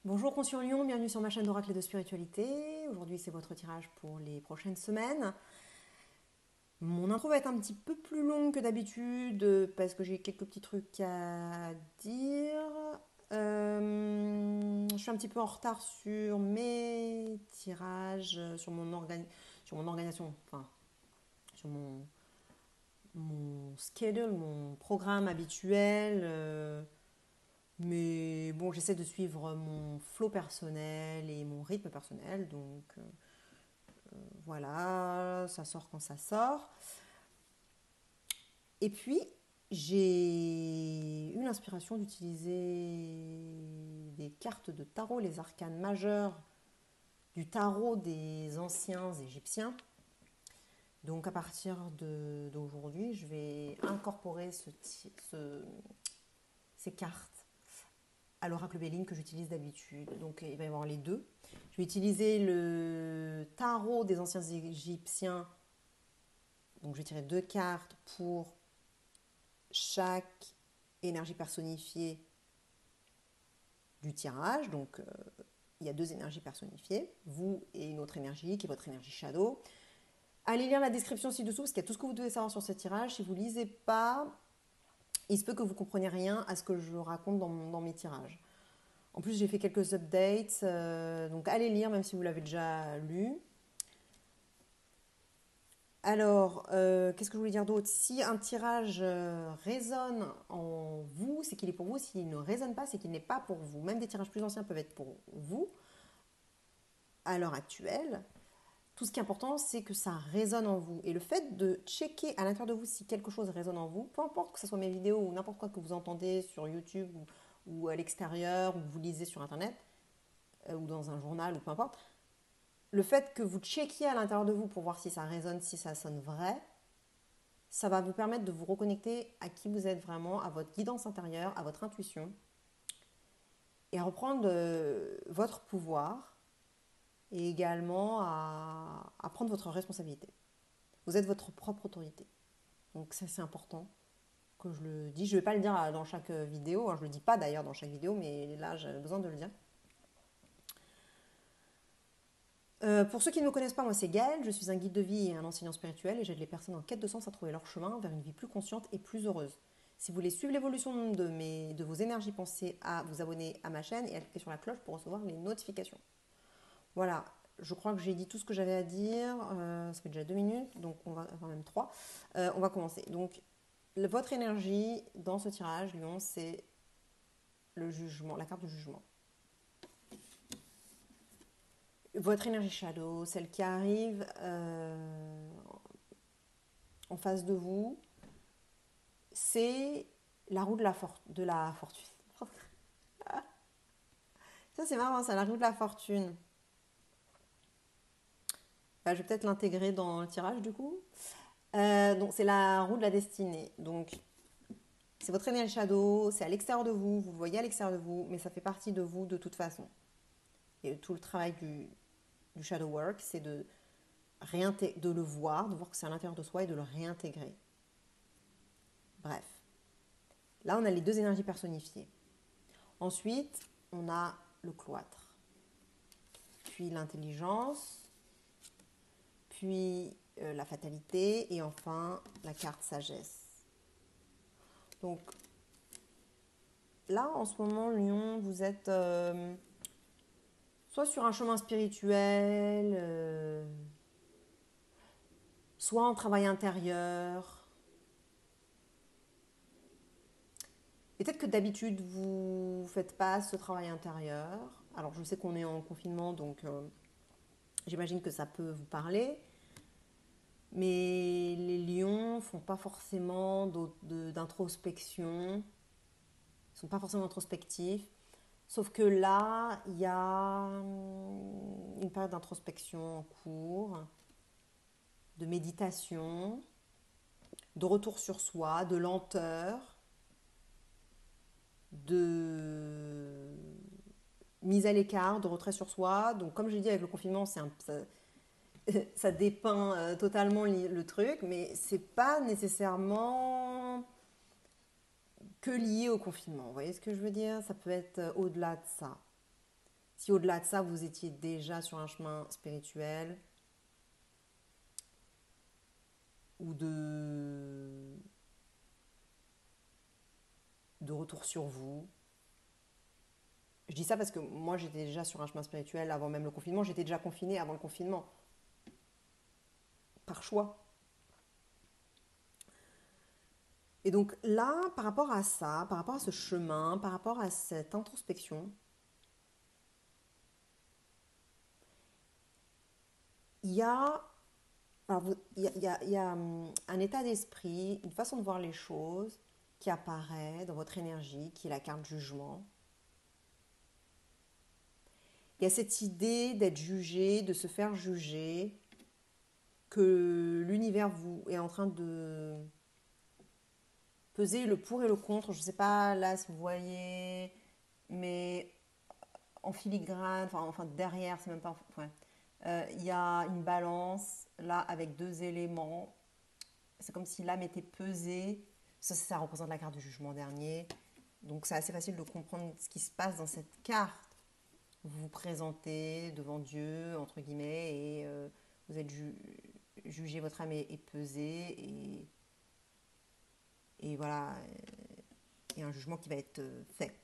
Bonjour Conscient Lion, bienvenue sur ma chaîne d'oracle et de spiritualité. Aujourd'hui c'est votre tirage pour les prochaines semaines. Mon intro va être un petit peu plus longue que d'habitude parce que j'ai quelques petits trucs à dire. Je suis un petit peu en retard sur mes tirages, sur mon organisation, enfin sur mon schedule, mon programme habituel. Mais bon, j'essaie de suivre mon flow personnel et mon rythme personnel. Donc voilà, ça sort quand ça sort. Et puis, j'ai eu l'inspiration d'utiliser des cartes de tarot, les arcanes majeures du tarot des anciens égyptiens. Donc à partir d'aujourd'hui, je vais incorporer ces cartes à l'oracle Béline que j'utilise d'habitude. Donc il va y avoir les deux. Je vais utiliser le tarot des anciens égyptiens. Donc je vais tirer deux cartes pour chaque énergie personnifiée du tirage. Donc il y a deux énergies personnifiées, vous et une autre énergie qui est votre énergie shadow. Allez lire la description ci-dessous parce qu'il y a tout ce que vous devez savoir sur ce tirage. Si vous ne lisez pas, il se peut que vous ne compreniez rien à ce que je raconte dans mes tirages. En plus, j'ai fait quelques updates, donc allez lire même si vous l'avez déjà lu. Alors, qu'est-ce que je voulais dire d'autre? Si un tirage résonne en vous, c'est qu'il est pour vous. S'il ne résonne pas, c'est qu'il n'est pas pour vous. Même des tirages plus anciens peuvent être pour vous à l'heure actuelle. Tout ce qui est important, c'est que ça résonne en vous. Et le fait de checker à l'intérieur de vous si quelque chose résonne en vous, peu importe que ce soit mes vidéos ou n'importe quoi que vous entendez sur YouTube ou à l'extérieur ou que vous lisez sur Internet ou dans un journal ou peu importe, le fait que vous checkiez à l'intérieur de vous pour voir si ça résonne, si ça sonne vrai, ça va vous permettre de vous reconnecter à qui vous êtes vraiment, à votre guidance intérieure, à votre intuition et à reprendre votre pouvoir et également à prendre votre responsabilité. Vous êtes votre propre autorité. Donc ça c'est important que je le dise. Je ne vais pas le dire dans chaque vidéo, hein, je ne le dis pas d'ailleurs dans chaque vidéo, mais là j'ai besoin de le dire. Pour ceux qui ne me connaissent pas, moi c'est Gaëlle, je suis un guide de vie et un enseignant spirituel et j'aide les personnes en quête de sens à trouver leur chemin vers une vie plus consciente et plus heureuse. Si vous voulez suivre l'évolution de vos énergies, pensez à vous abonner à ma chaîne et à cliquer sur la cloche pour recevoir les notifications. Voilà, je crois que j'ai dit tout ce que j'avais à dire. Ça fait déjà 2 minutes, donc enfin même 3. On va commencer. Donc, votre énergie dans ce tirage, Lion, c'est le jugement, la carte du jugement. Votre énergie shadow, celle qui arrive en face de vous, c'est la roue de la fortune. Ça, c'est marrant, ça, la roue de la fortune. Bah, je vais peut-être l'intégrer dans le tirage, du coup. Donc, c'est la roue de la destinée. Donc, c'est votre énergie shadow, c'est à l'extérieur de vous, vous le voyez à l'extérieur de vous, mais ça fait partie de vous de toute façon. Et tout le travail du shadow work, c'est de le voir, de voir que c'est à l'intérieur de soi et de le réintégrer. Bref. Là, on a les deux énergies personnifiées. Ensuite, on a le cloître, puis l'intelligence, puis la fatalité et enfin la carte sagesse. Donc là, en ce moment, Lion, vous êtes soit sur un chemin spirituel, soit en travail intérieur. Peut-être que d'habitude, vous ne faites pas ce travail intérieur. Alors, je sais qu'on est en confinement, donc j'imagine que ça peut vous parler. Mais les lions ne font pas forcément d'introspection, ils ne sont pas forcément introspectifs. Sauf que là, il y a une période d'introspection en cours, de méditation, de retour sur soi, de lenteur, de mise à l'écart, de retrait sur soi. Donc comme j'ai dit avec le confinement, ça dépeint totalement le truc, mais c'est pas nécessairement que lié au confinement. Vous voyez ce que je veux dire? Ça peut être au-delà de ça. Si au-delà de ça, vous étiez déjà sur un chemin spirituel ou de retour sur vous. Je dis ça parce que moi, j'étais déjà sur un chemin spirituel avant même le confinement. J'étais déjà confinée avant le confinement, par choix. Et donc là, par rapport à ça, par rapport à ce chemin, par rapport à cette introspection, il y a, il y a un état d'esprit, une façon de voir les choses qui apparaît dans votre énergie, qui est la carte jugement. Il y a cette idée d'être jugé, de se faire juger, que l'univers vous est en train de peser le pour et le contre. Je ne sais pas là si vous voyez, mais en filigrane, enfin derrière, c'est même pas. Ouais. Il y a une balance là avec deux éléments. C'est comme si l'âme était pesée. Ça représente la carte du jugement dernier. Donc c'est assez facile de comprendre ce qui se passe dans cette carte. Vous vous présentez devant Dieu, entre guillemets, et vous êtes jugé, votre âme est pesée, et voilà, il y a un jugement qui va être fait.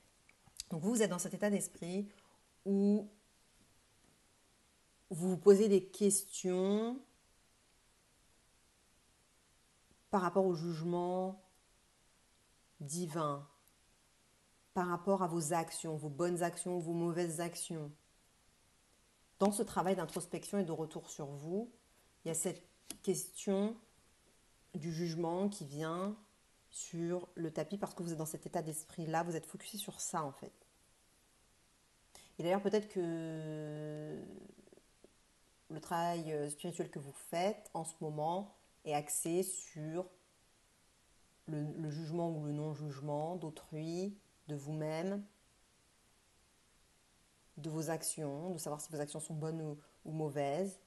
Donc vous êtes dans cet état d'esprit où vous vous posez des questions par rapport au jugement divin, par rapport à vos actions, vos bonnes actions, vos mauvaises actions. Dans ce travail d'introspection et de retour sur vous, il y a cette question du jugement qui vient sur le tapis parce que vous êtes dans cet état d'esprit-là, vous êtes focusé sur ça en fait. Et d'ailleurs peut-être que le travail spirituel que vous faites en ce moment est axé sur le jugement ou le non-jugement d'autrui, de vous-même, de vos actions, de savoir si vos actions sont bonnes ou mauvaises.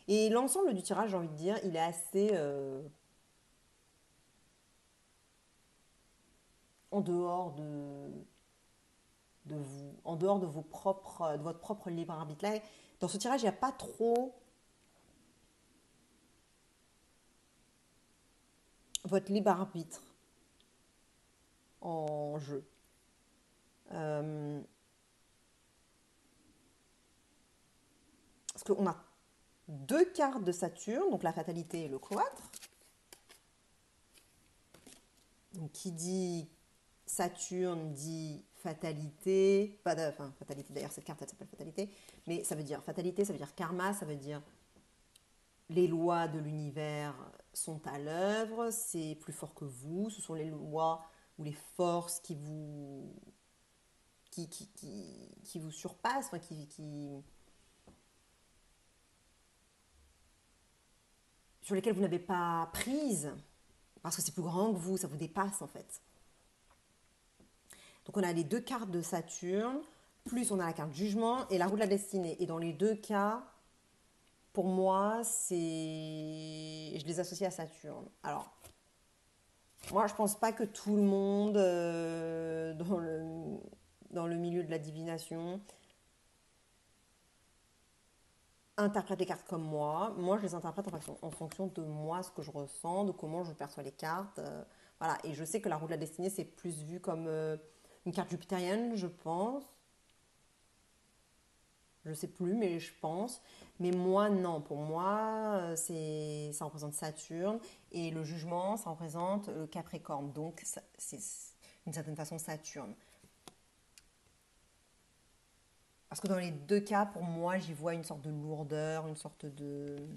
Et l'ensemble du tirage, j'ai envie de dire, il est assez en dehors de vous, en dehors de, de votre propre libre arbitre. Là, dans ce tirage, il n'y a pas trop votre libre arbitre en jeu. Euh, Parce qu'on a deux cartes de Saturne, donc la fatalité et le cloître. Donc qui dit Saturne dit fatalité, enfin fatalité d'ailleurs cette carte elle s'appelle fatalité, mais ça veut dire fatalité, ça veut dire karma, ça veut dire les lois de l'univers sont à l'œuvre, c'est plus fort que vous, ce sont les lois ou les forces qui vous surpassent, enfin, sur lesquelles vous n'avez pas prise, parce que c'est plus grand que vous, ça vous dépasse en fait. Donc on a les deux cartes de Saturne, plus on a la carte jugement et la roue de la destinée. Et dans les deux cas, pour moi, je les associe à Saturne. Alors, moi, je pense pas que tout le monde dans le milieu de la divination interprète les cartes comme moi. Moi, je les interprète en fonction de moi, ce que je ressens, de comment je perçois les cartes. Voilà. Et je sais que la roue de la destinée, c'est plus vu comme une carte jupitérienne, je pense. Je sais plus, mais je pense. Mais moi, non. Pour moi, ça représente Saturne. Et le jugement, ça représente le Capricorne. Donc, c'est d'une certaine façon Saturne. Parce que dans les deux cas, pour moi, j'y vois une sorte de lourdeur, une sorte de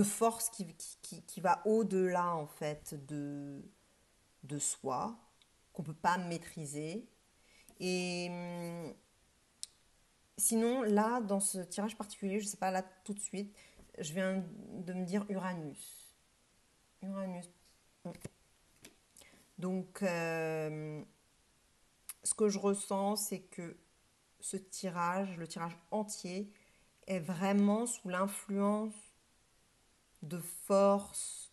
force qui va au-delà, en fait, de soi, qu'on ne peut pas maîtriser. Et sinon, là, dans ce tirage particulier, je ne sais pas, là, tout de suite, je viens de me dire Uranus. Uranus. Donc, ce que je ressens, c'est que ce tirage, le tirage entier, est vraiment sous l'influence de forces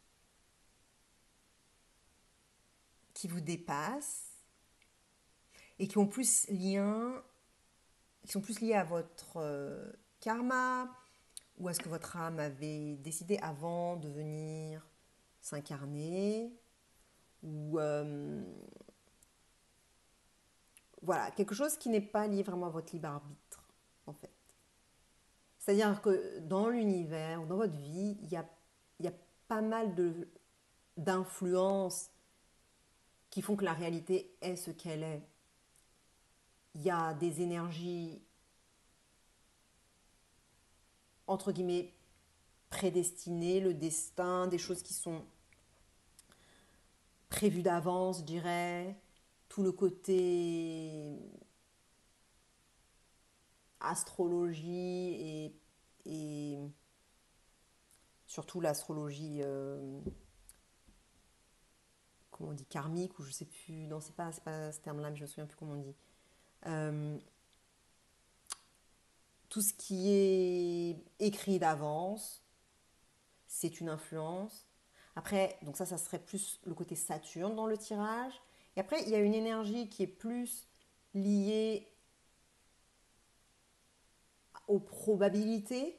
qui vous dépassent, et qui sont plus liés à votre karma ou à ce que votre âme avait décidé avant de venir s'incarner ou voilà, quelque chose qui n'est pas lié vraiment à votre libre arbitre en fait. C'est-à-dire que dans l'univers ou dans votre vie, il y a pas mal d'influences qui font que la réalité est ce qu'elle est. Il y a des énergies, entre guillemets, prédestinées, le destin, des choses qui sont prévues d'avance, je dirais. Tout le côté astrologie et surtout l'astrologie, comment on dit, karmique, ou je sais plus, non, c'est pas ce terme-là, mais je me souviens plus comment on dit. Euh, tout ce qui est écrit d'avance, c'est une influence. Après, donc ça serait plus le côté Saturne dans le tirage. Et après, il y a une énergie qui est plus liée aux probabilités,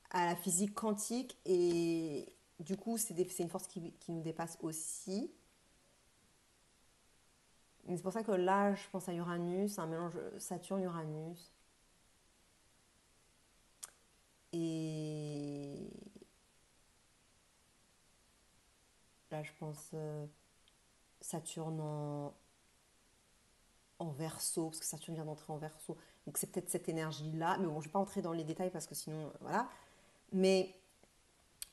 à la physique quantique. Et du coup, c'est une force qui nous dépasse aussi. Et c'est pour ça que là, je pense à Uranus, un mélange Saturne-Uranus. Et là, je pense Saturne en verso, parce que Saturne vient d'entrer en verso. Donc c'est peut-être cette énergie-là. Mais bon, je ne vais pas entrer dans les détails parce que sinon, voilà. Mais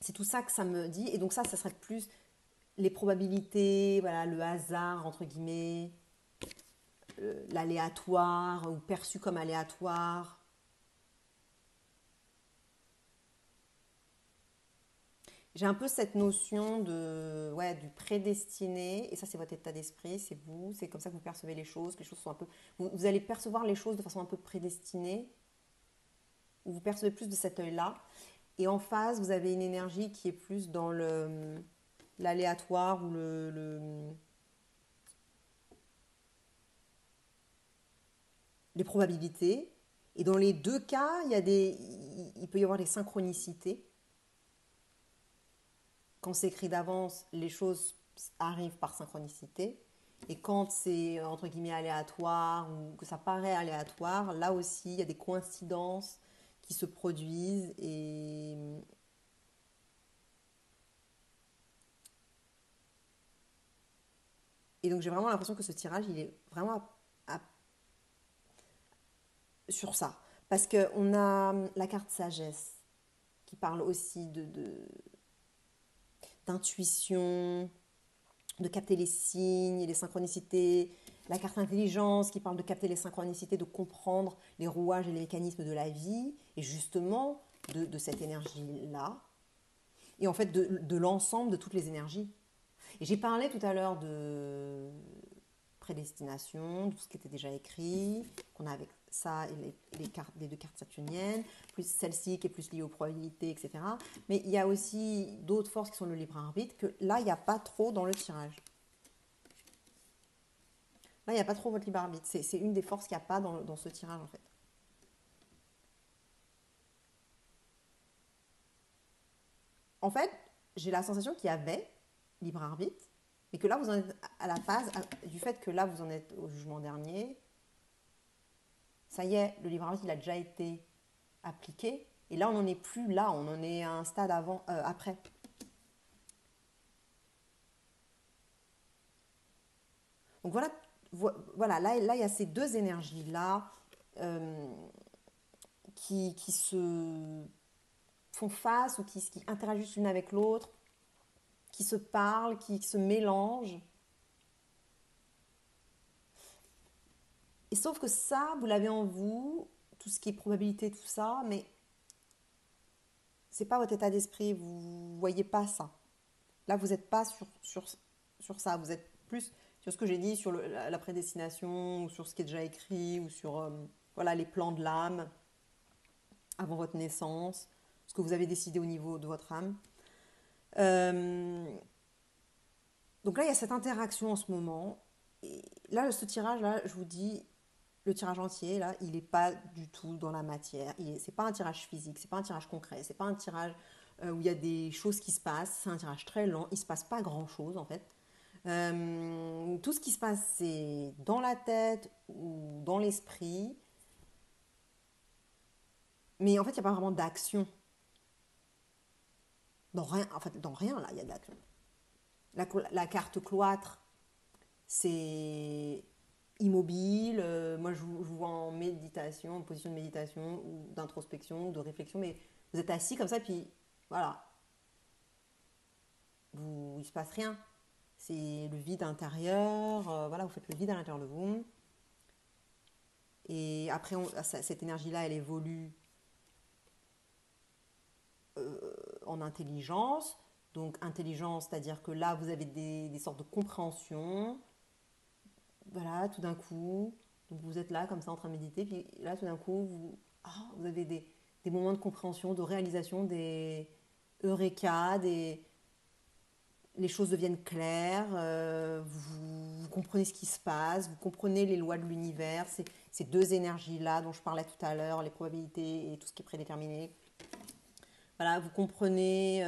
c'est tout ça que ça me dit. Et donc ça serait plus les probabilités, voilà, le hasard, entre guillemets, l'aléatoire, ou perçu comme aléatoire. J'ai un peu cette notion ouais, du prédestiné, et ça c'est votre état d'esprit, c'est vous, c'est comme ça que vous percevez les choses sont un peu... Vous allez percevoir les choses de façon un peu prédestinée, ou vous percevez plus de cet œil-là, et en face, vous avez une énergie qui est plus dans l'aléatoire ou les probabilités. Et dans les deux cas, il peut y avoir des synchronicités. Quand c'est écrit d'avance, les choses arrivent par synchronicité. Et quand c'est entre guillemets aléatoire ou que ça paraît aléatoire, là aussi, il y a des coïncidences qui se produisent. Et donc j'ai vraiment l'impression que ce tirage, il est vraiment sur ça. Parce qu'on a la carte sagesse qui parle aussi d'intuition, de capter les signes, les synchronicités. La carte intelligence qui parle de capter les synchronicités, de comprendre les rouages et les mécanismes de la vie. Et justement, de cette énergie-là. Et en fait, de l'ensemble de toutes les énergies. Et j'ai parlé tout à l'heure de prédestination, tout ce qui était déjà écrit, qu'on a avec ça et les deux cartes saturniennes, plus celle-ci qui est plus liée aux probabilités, etc. Mais il y a aussi d'autres forces qui sont le libre arbitre, que là, il n'y a pas trop dans le tirage. Là, il n'y a pas trop votre libre arbitre. C'est une des forces qu'il n'y a pas dans ce tirage, en fait. En fait, j'ai la sensation qu'il y avait libre arbitre, mais que là, vous en êtes à la phase du fait que là, vous en êtes au jugement dernier. Ça y est, le libre arbitre, il a déjà été appliqué. Et là, on n'en est plus là, on en est à un stade après. Donc voilà, voilà là, il y a ces deux énergies-là euh, qui se font face ou qui interagissent l'une avec l'autre, qui se parlent, qui se mélangent. Et sauf que ça, vous l'avez en vous, tout ce qui est probabilité, tout ça, mais c'est pas votre état d'esprit, vous voyez pas ça. Là, vous n'êtes pas sur ça, vous êtes plus sur ce que j'ai dit, sur la prédestination, ou sur ce qui est déjà écrit, ou sur voilà, les plans de l'âme avant votre naissance, ce que vous avez décidé au niveau de votre âme. Euh, donc là, il y a cette interaction en ce moment. Et là, ce tirage-là, je vous dis, le tirage entier, là, il n'est pas du tout dans la matière. C'est pas un tirage physique, c'est pas un tirage concret, c'est pas un tirage où il y a des choses qui se passent. C'est un tirage très lent. Il se passe pas grand-chose, en fait. Tout ce qui se passe, c'est dans la tête ou dans l'esprit. Mais en fait, il n'y a pas vraiment d'action. Dans rien, en fait, dans rien, là, il y a de l'action. La carte cloître, c'est immobile. Moi, je vous vois en méditation, en position de méditation ou d'introspection ou de réflexion, mais vous êtes assis comme ça, puis voilà, il ne se passe rien. C'est le vide intérieur, voilà, vous faites le vide à l'intérieur de vous. Et après, cette énergie-là, elle évolue en intelligence. Donc, intelligence, c'est-à-dire que là, vous avez des sortes de compréhension. Voilà, tout d'un coup, donc vous êtes là, comme ça, en train de méditer. Puis là, tout d'un coup, vous avez des moments de compréhension, de réalisation, des eureka, les choses deviennent claires, vous comprenez ce qui se passe, vous comprenez les lois de l'univers, ces deux énergies-là dont je parlais tout à l'heure, les probabilités et tout ce qui est prédéterminé. Voilà, vous comprenez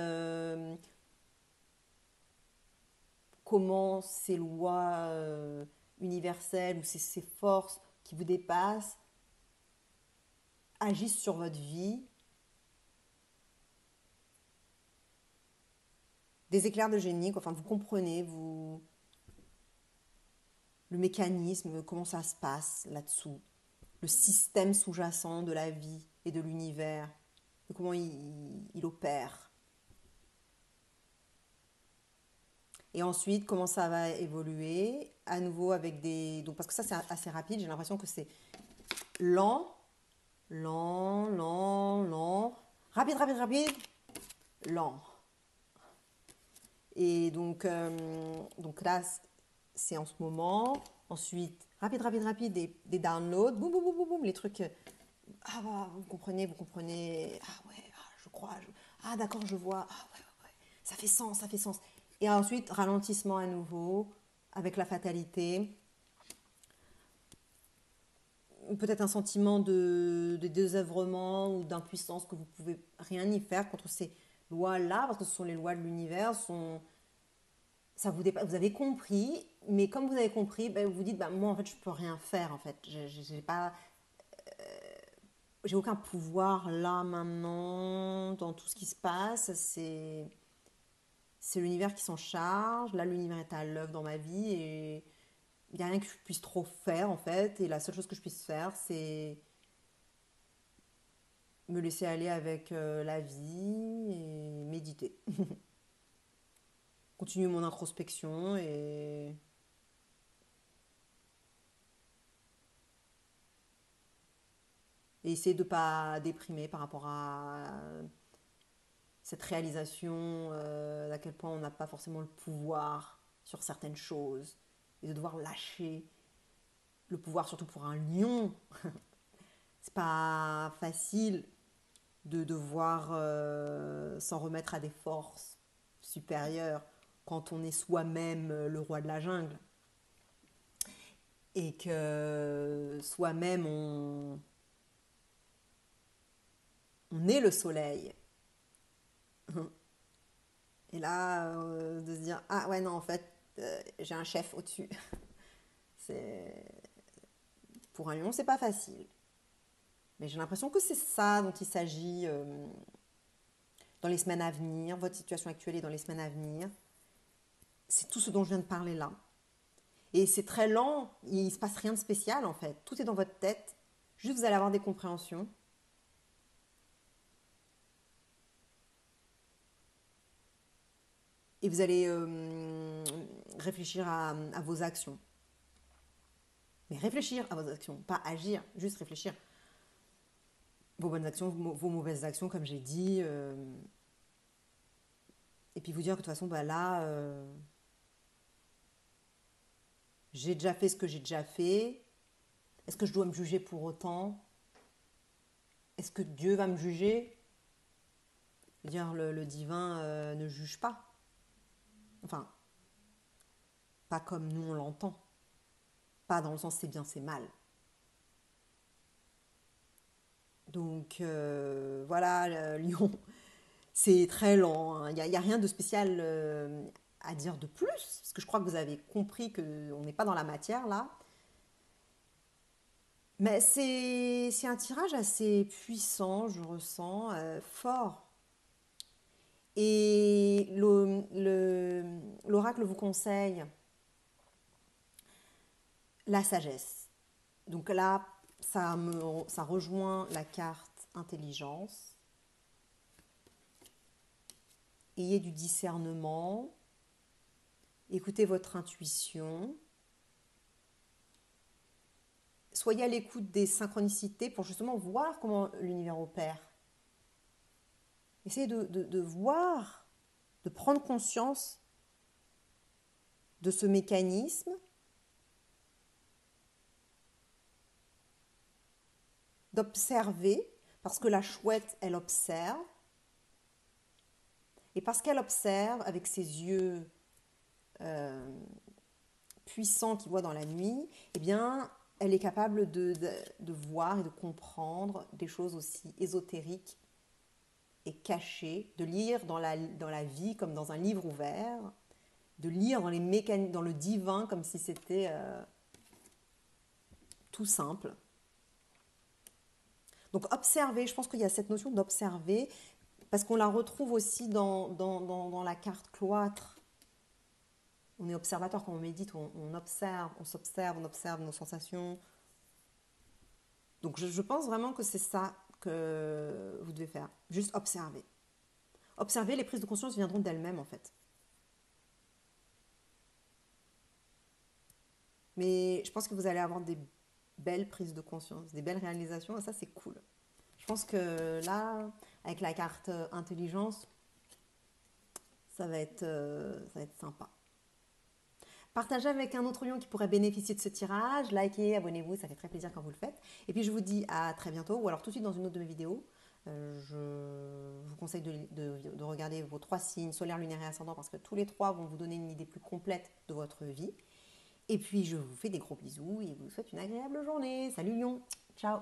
comment ces lois universelles ou ces forces qui vous dépassent agissent sur votre vie. Des éclairs de génie, quoi. Enfin, vous comprenez, le mécanisme, comment ça se passe là-dessous, le système sous-jacent de la vie et de l'univers, de comment il opère. Et ensuite, comment ça va évoluer, à nouveau avec des... Donc, parce que ça, c'est assez rapide, j'ai l'impression que c'est lent, lent, lent, lent, rapide, rapide, rapide, lent. Et donc là, c'est en ce moment. Ensuite, rapide, rapide, rapide, des downloads, boum, boum, boum, boum, boum, les trucs. Ah, bah, vous comprenez. Ah ouais, ah, je crois. Ah d'accord, je vois. Ah ouais, ouais, ouais. Ça fait sens, ça fait sens. Et ensuite, ralentissement à nouveau, avec la fatalité. Peut-être un sentiment de désœuvrement ou d'impuissance que vous pouvez rien y faire contre ces lois-là, parce que ce sont les lois de l'univers, ça vous dépasse, vous avez compris, mais comme vous avez compris, ben, vous vous dites, ben, moi en fait je peux rien faire en fait, j'ai pas, j'ai aucun pouvoir là maintenant dans tout ce qui se passe, c'est l'univers qui s'en charge, là l'univers est à l'œuvre dans ma vie et il n'y a rien que je puisse trop faire en fait, et la seule chose que je puisse faire c'est me laisser aller avec la vie et méditer. Continuer mon introspection et essayer de ne pas déprimer par rapport à cette réalisation d'à quel point on n'a pas forcément le pouvoir sur certaines choses et de devoir lâcher le pouvoir, surtout pour un lion. C'est pas facile de devoir s'en remettre à des forces supérieures quand on est soi-même le roi de la jungle et que soi-même on est le soleil. Et là, de se dire, ah ouais, non, en fait, j'ai un chef au-dessus. C'est... Pour un lion, c'est pas facile. Mais j'ai l'impression que c'est ça dont il s'agit dans les semaines à venir, votre situation actuelle et dans les semaines à venir. C'est tout ce dont je viens de parler là. Et c'est très lent, il ne se passe rien de spécial en fait. Tout est dans votre tête. Juste vous allez avoir des compréhensions. Et vous allez réfléchir à vos actions. Mais réfléchir à vos actions, pas agir, juste réfléchir. Vos bonnes actions, vos mauvaises actions, comme j'ai dit. Et puis vous dire que de toute façon, bah là, j'ai déjà fait ce que j'ai déjà fait. Est-ce que je dois me juger pour autant? Est-ce que Dieu va me juger? Je veux dire, le divin ne juge pas. Enfin, pas comme nous on l'entend. pas dans le sens c'est bien, c'est mal. Donc voilà, Lion, c'est très lent, hein. Il y a rien de spécial à dire de plus, parce que je crois que vous avez compris qu'on n'est pas dans la matière là. Mais c'est un tirage assez puissant, je ressens, fort. Et l'oracle vous conseille la sagesse. Donc là, ça rejoint la carte intelligence. Ayez du discernement. Écoutez votre intuition. Soyez à l'écoute des synchronicités pour justement voir comment l'univers opère. Essayez de voir, de prendre conscience de ce mécanisme, d'observer, parce que la chouette, elle observe, et parce qu'elle observe avec ses yeux puissants qui voient dans la nuit, eh bien, elle est capable de voir et de comprendre des choses aussi ésotériques et cachées, de lire dans la vie comme dans un livre ouvert, de lire dans le divin comme si c'était tout simple. Donc observer, je pense qu'il y a cette notion d'observer, parce qu'on la retrouve aussi dans la carte cloître. On est observateur quand on médite, on observe, on s'observe, on observe nos sensations. Donc je pense vraiment que c'est ça que vous devez faire, juste observer. Observer, les prises de conscience viendront d'elles-mêmes en fait. Mais je pense que vous allez avoir des belles prises de conscience, des belles réalisations, et ça c'est cool. Je pense que là, avec la carte intelligence, ça va être sympa. Partagez avec un autre lion qui pourrait bénéficier de ce tirage. Likez, abonnez-vous, ça fait très plaisir quand vous le faites. Et puis je vous dis à très bientôt, ou alors tout de suite dans une autre de mes vidéos. Je vous conseille de regarder vos 3 signes, solaire, lunaire et ascendant, parce que tous les 3 vont vous donner une idée plus complète de votre vie. Et puis je vous fais des gros bisous et vous souhaite une agréable journée. Salut Lion, ciao.